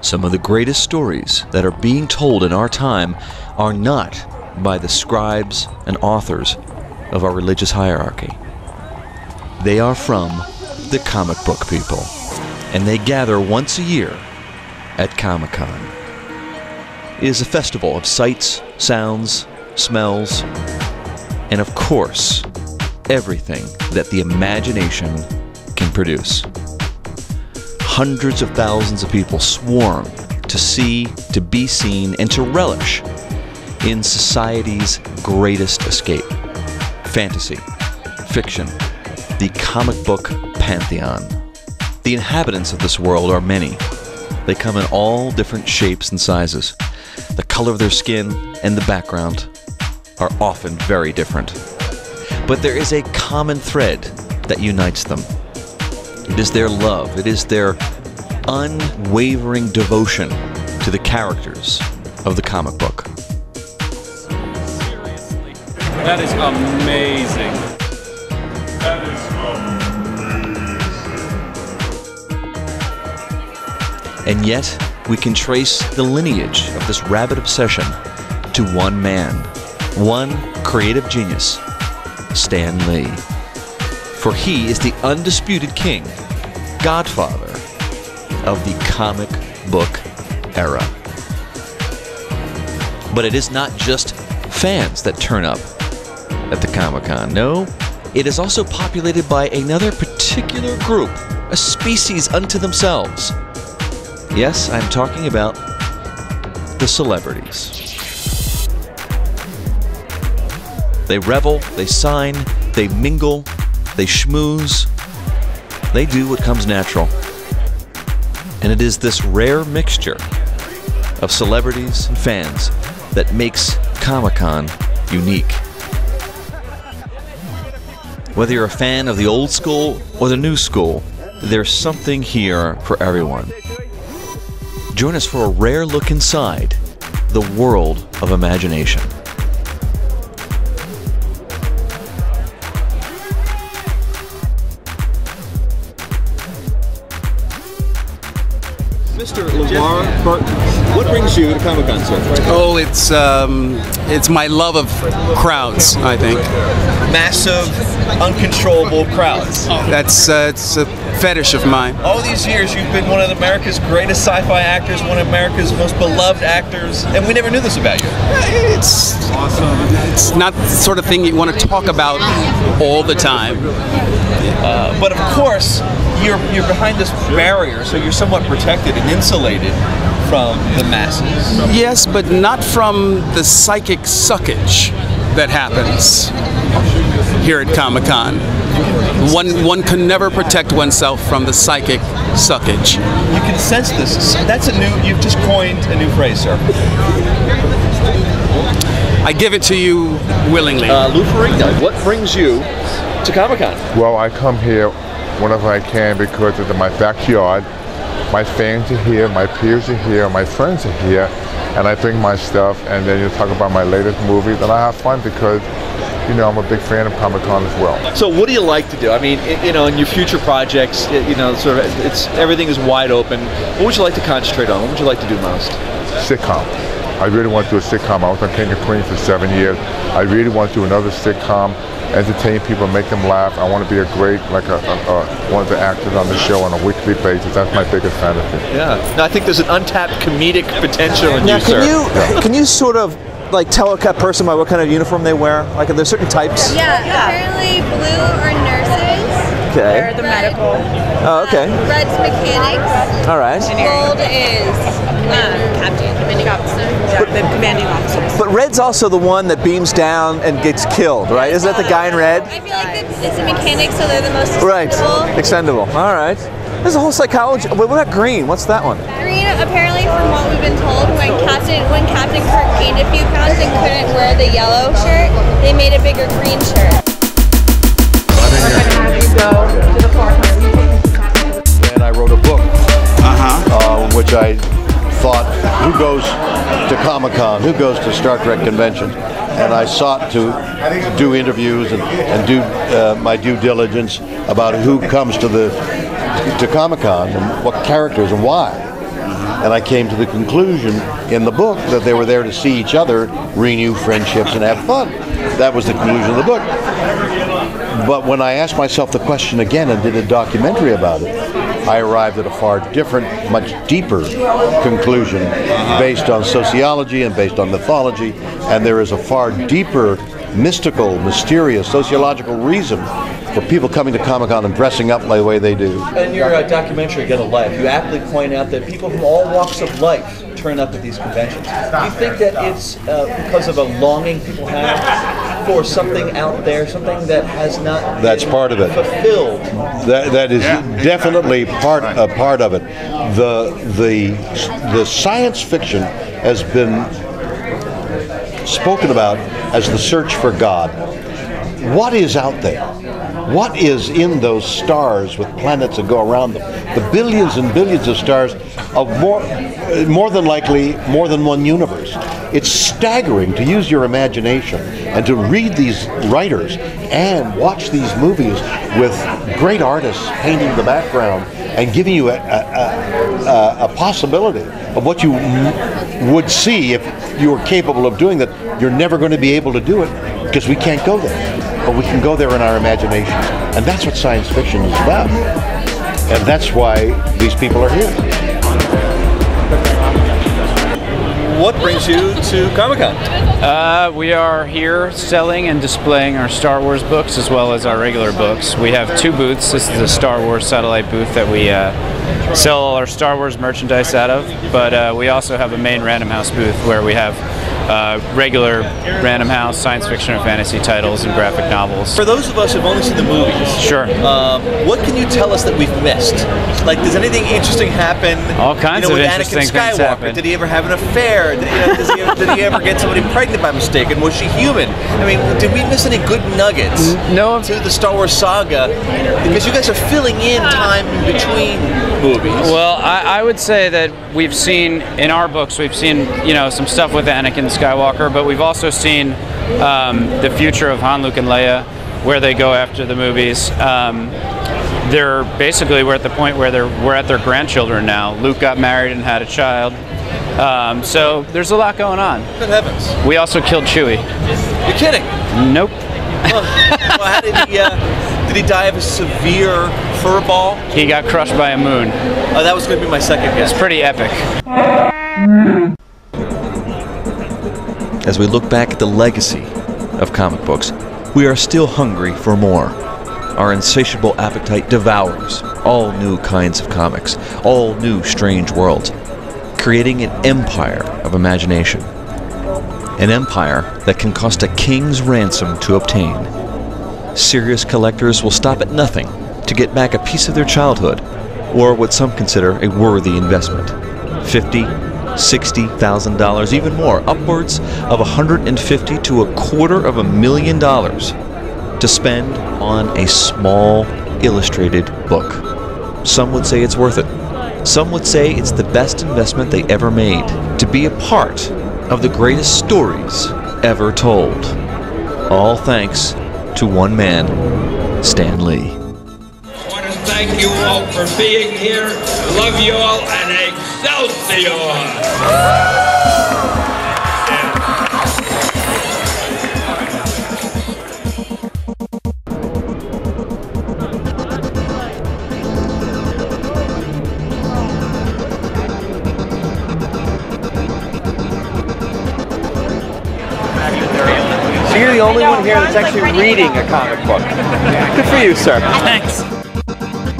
Some of the greatest stories that are being told in our time are not by the scribes and authors of our religious hierarchy. They are from the comic book people, and they gather once a year at ComicCon. It is a festival of sights, sounds, smells, and of course, everything that the imagination can produce. Hundreds of thousands of people swarm to see, to be seen, and to relish in society's greatest escape. Fantasy, fiction, the comic book pantheon. The inhabitants of this world are many. They come in all different shapes and sizes. The color of their skin and the background are often very different. But there is a common thread that unites them. It is their love, it is their unwavering devotion to the characters of the comic book. Seriously, that is amazing. That is amazing. And yet, we can trace the lineage of this rabid obsession to one man, one creative genius, Stan Lee. For he is the undisputed king, godfather of the comic book era. But it is not just fans that turn up at the ComicCon. No, it is also populated by another particular group, a species unto themselves. Yes, I'm talking about the celebrities. They revel, they sign, they mingle, they schmooze, they do what comes natural. And it is this rare mixture of celebrities and fans that makes ComicCon unique. Whether you're a fan of the old school or the new school, there's something here for everyone. Join us for a rare look inside the world of imagination. Mr. Levar Burton, what brings you to ComicCon, sir? Oh, it's my love of crowds, I think. Massive, uncontrollable crowds. That's it's a fetish of mine. All these years, you've been one of America's greatest sci-fi actors, one of America's most beloved actors, and we never knew this about you. It's awesome. It's not the sort of thing you want to talk about all the time. But of course, you're behind this barrier, so you're somewhat protected and insulated from the masses. Yes, but not from the psychic suckage that happens here at Comic-Con. One can never protect oneself from the psychic suckage. You can sense this. You've just coined a new phrase, sir. I give it to you willingly. Lou Ferrigno, what brings you to Comic-Con? Well, I come here whenever I can because it's in my backyard. My fans are here, my peers are here, my friends are here, and I bring my stuff, and then you talk about my latest movies, and I have fun because, you know, I'm a big fan of Comic-Con as well. So what do you like to do? I mean, you know, in your future projects, you know, sort of, everything is wide open. What would you like to concentrate on? What would you like to do most? Sitcom. I really want to do a sitcom. I was on King of Queens for 7 years. I really want to do another sitcom, entertain people, make them laugh. I want to be a great, like one of the actors on the show on a weekly basis. That's my biggest fantasy. Yeah. Now, I think there's an untapped comedic potential in you, sir. Can you sort of like tell a person by what kind of uniform they wear? Like, are there certain types? Yeah, apparently blue are nurses. Okay. They're the medical. Oh, okay. Red's mechanics. All right. Gold is captain. The commanding officers. But Red's also the one that beams down and gets killed, right? Isn't that the guy in red? I feel like it's a mechanic, so they're the most expendable. Right. Expendable. All right. There's a whole psychology. Wait, what about Green? What's that one? Green, apparently, from what we've been told, when Captain Kirk gained a few pounds and couldn't wear the yellow shirt, they made a bigger green shirt. And I wrote a book, which I thought, who goes to Comic-Con, who goes to Star Trek conventions? And I sought to do interviews and do my due diligence about who comes to Comic-Con and what characters and why. And I came to the conclusion in the book that they were there to see each other, renew friendships, and have fun. That was the conclusion of the book. But when I asked myself the question again and did a documentary about it, I arrived at a far different, much deeper conclusion based on sociology and based on mythology, and there is a far deeper, mystical, mysterious, sociological reason for people coming to Comic-Con and dressing up like the way they do. In your documentary, Get a Life, you aptly point out that people from all walks of life turn up at these conventions. Do you think that it's because of a longing people have for something out there, something that has not That's part of it. fulfilled? That is definitely part of it. The science fiction has been spoken about as the search for God. What is out there? What is in those stars with planets that go around them? The billions and billions of stars of more than likely more than one universe. It's staggering to use your imagination and to read these writers and watch these movies with great artists painting the background and giving you a possibility of what you would see if you were capable of doing that. You're never going to be able to do it because we can't go there. But we can go there in our imaginations. And that's what science fiction is about. And that's why these people are here. What brings you to Comic-Con? We are here selling and displaying our Star Wars books as well as our regular books. We have two booths. This is the Star Wars satellite booth that we sell all our Star Wars merchandise out of, but we also have a main Random House booth where we have regular Random House science fiction or fantasy titles and graphic novels. For those of us who've only seen the movies, sure. What can you tell us that we've missed? Like, does anything interesting happen? All kinds of with interesting Anakin things Skywalker? happen. Did he ever have an affair? Did he ever get somebody pregnant by mistake? And was she human? I mean, did we miss any good nuggets to the Star Wars saga? Because you guys are filling in time in between movies. Well, I would say that we've seen, in our books, we've seen, some stuff with Anakin Skywalker, but we've also seen the future of Han, Luke, and Leia, where they go after the movies. We're at the point where we're at their grandchildren now. Luke got married and had a child. So there's a lot going on. Good heavens. We also killed Chewie. You're kidding? Nope. Well, how did he die of a severe furball? He got crushed by a moon. Oh, that was going to be my second guess. It's pretty epic. As we look back at the legacy of comic books, we are still hungry for more. Our insatiable appetite devours all new kinds of comics, all new strange worlds, creating an empire of imagination. An empire that can cost a king's ransom to obtain. Serious collectors will stop at nothing to get back a piece of their childhood, or what some consider a worthy investment. $50,000, $60,000, even more, upwards of $150,000 to $250,000 to spend on a small illustrated book. Some would say it's worth it. Some would say it's the best investment they ever made, to be a part of the greatest stories ever told. All thanks to one man, Stan Lee. I want to thank you all for being here. Love you all, and Excelsior! So you're the only one here that's actually reading a comic book. Good for you, sir. Thanks.